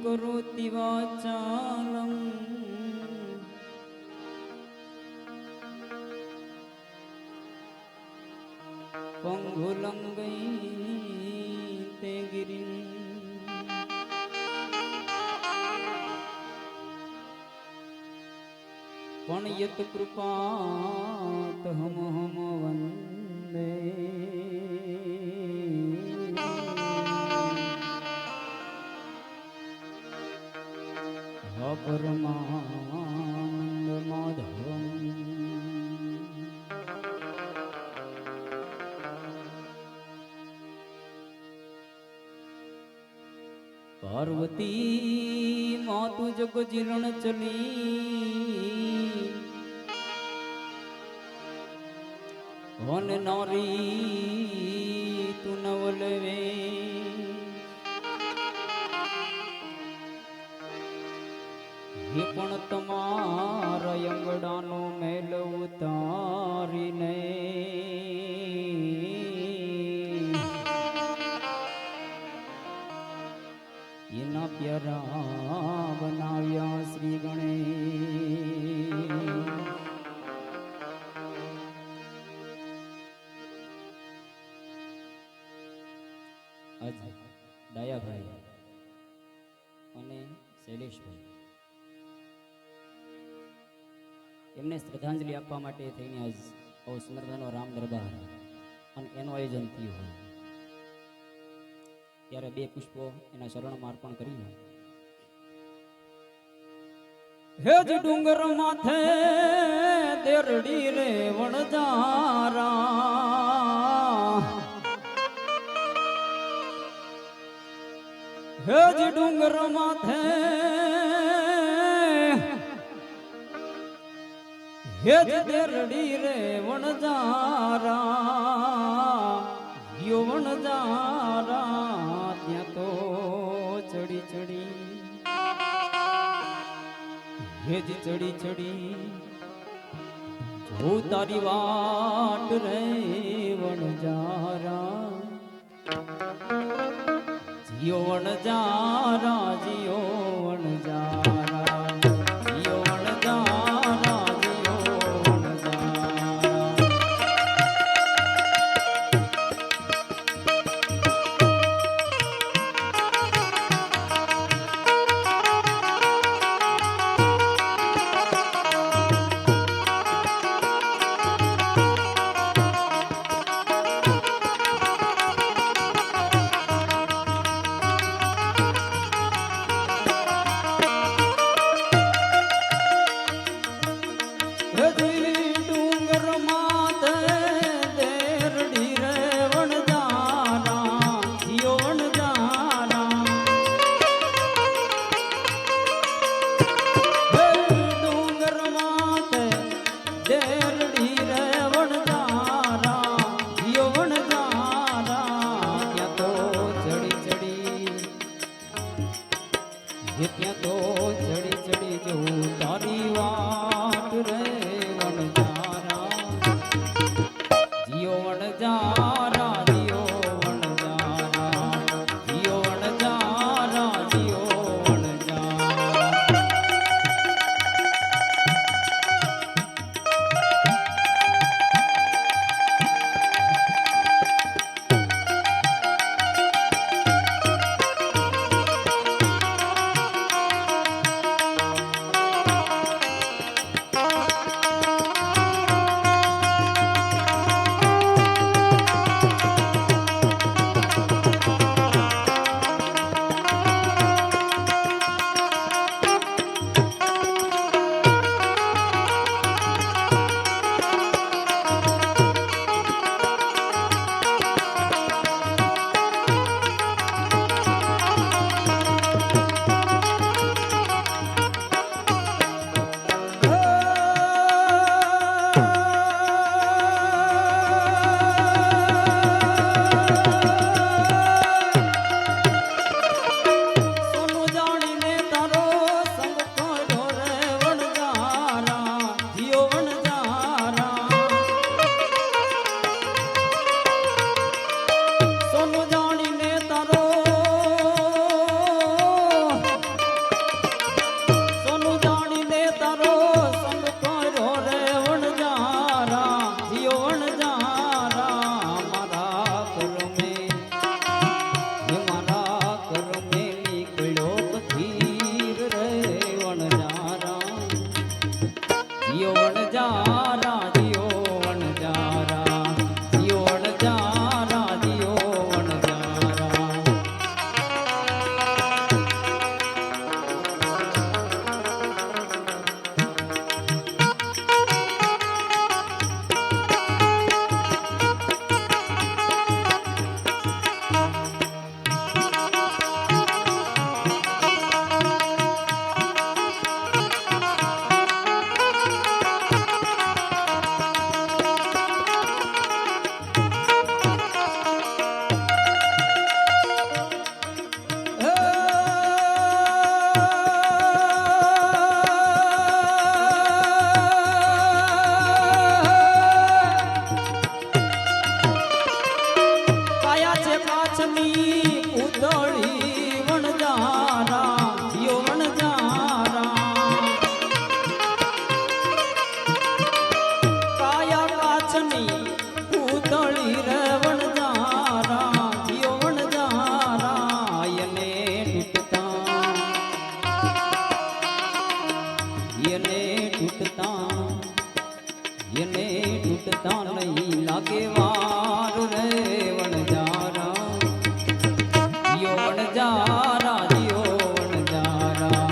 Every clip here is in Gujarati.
करोति वाचालं पंगुलंगैते गिरिं पण यत कृपात हम वंदे परमानंद माधवम पार्वती मातु जग जीर्ण चली वन नारी तू नवलवे हे पण तमारा यंगडानो मेल उतारीने एना प्यारा बनाव्या श्री गणेश आज डाया भाई અને શૈલેષ ભાઈ એમને શ્રદ્ધાંજલિ આપવા માટે થઈને આજ સુંદરતાનો રામ દરબાર અને એનું આયોજન થયું હોય ત્યારે બે પુષ્પો એના શરણમાં અર્પણ કરીને હેજ ડુંગર માથે દેરડી રે વણજારા હેજ ડુંગર માથે હેજ દેરડી રે વણજારા યો વણજારા ત્યાં તો ચડી ચડી હેજ ચડી ચડી જો તારી વાટ રે વણજારા જીઓ વણજારા જીઓ વણજારા ત્યાં તો ચડી ચડી જવું તારી વાટ રે વણજારા જીઓ વણજારા જીઓ વણજારા જીઓ વણજારા જીઓ વણજારા કાચની પૂતળી વણજારા જીઓ વણજારા કાયા કાચની પૂતળી રે વણજારા જીઓ વણજારા એને તૂટતા નહીં લાગે વાર રે વણજારા જીઓ વણજારા જીઓ વણજારા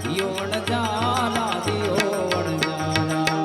જીઓ વણજારા જીઓ વણજારા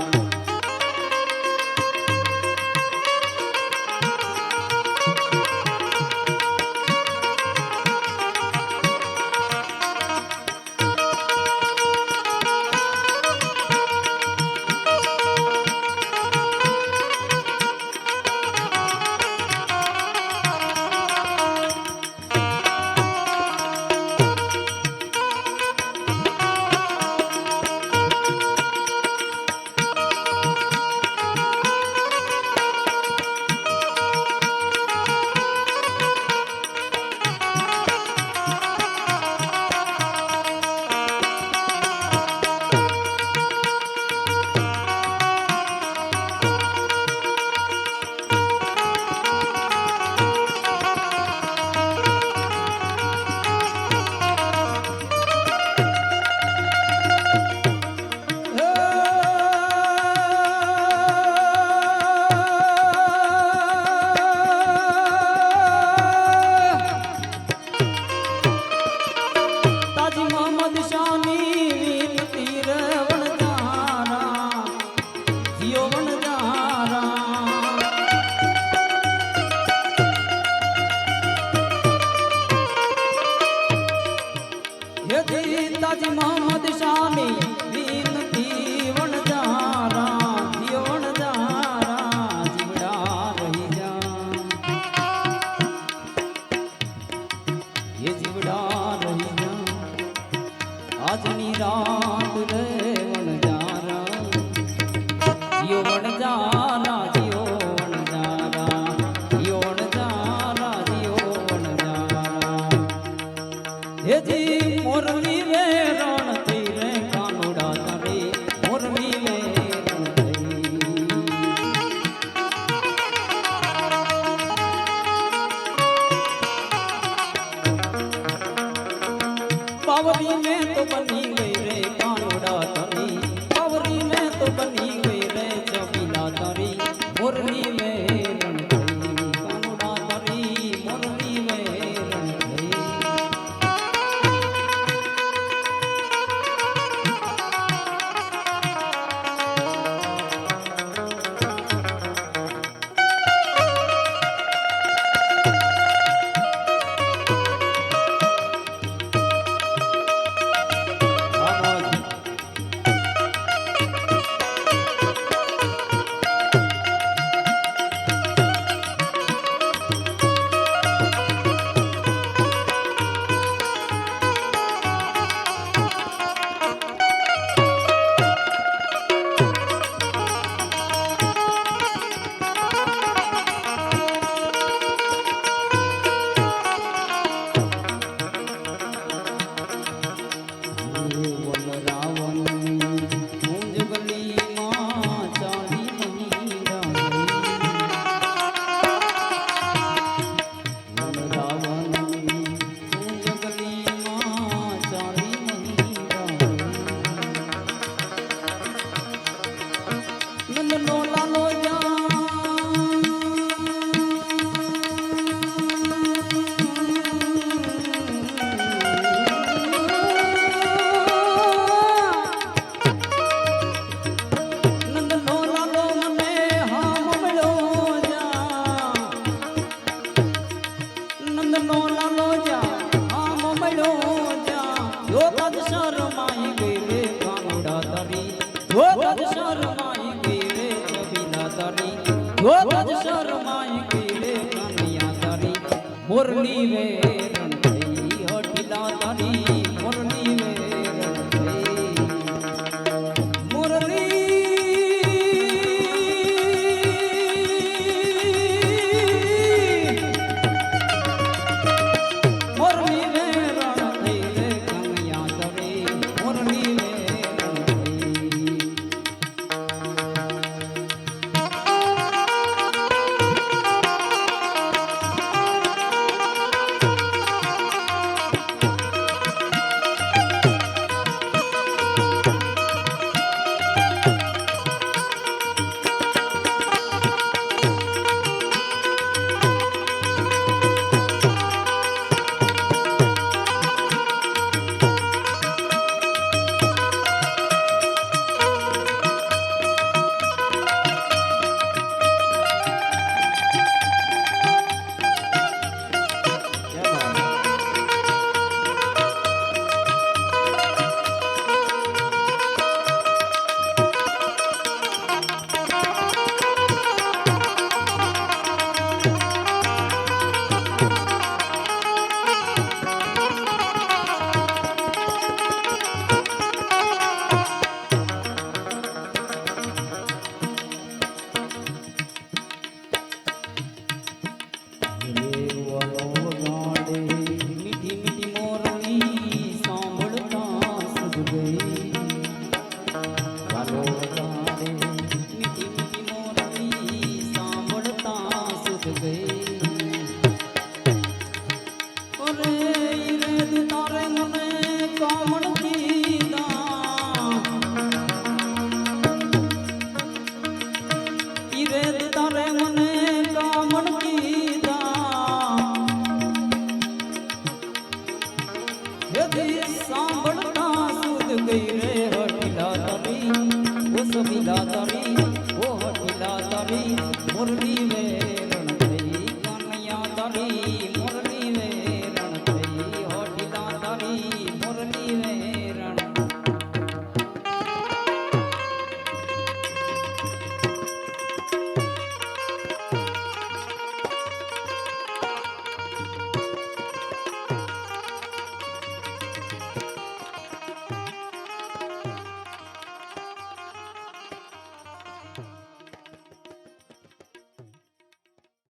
તાજી મોહમ્મદ શાની વિનતી વણજારા જીઓ વણજારા જીવડા રહી જા એ જીવડા રહી જા આજની રાત રે વણજારા જીઓ વણજારા જીઓ વણજારા જીઓ વણજારા જીઓ વણજારા હે જી મોરલી વેરણ થઈ રે કાનુડા તારી મોરલી વેરણ થઈ બાવરી મેં તો બની ગઈ રે કાનુડા તારી બાવરી મેં તો બની ગઈ રે ચબીલા તારી મોરલી વેરણ થઈ કાનુડા તારી મોરલી વેરણ થઈ મોરલી વેરણ થઈ હઠીલા તારી મોરલી વેરણ થઈ મોરલી રેવલો વગાડે મીઠી મીઠી મોરલી સાંભળતા સુધ ગઈ વાલો વગાડે મીઠી મીઠી મોરલી સાંભળતા સુધ ગઈ ઓરે રે તું તારે મને કામણ કીધા ઈરે તારે મને કામણ સાંભળતા સુધ ગઈ રે હઠીલા તરી ઓ સબીલા તરી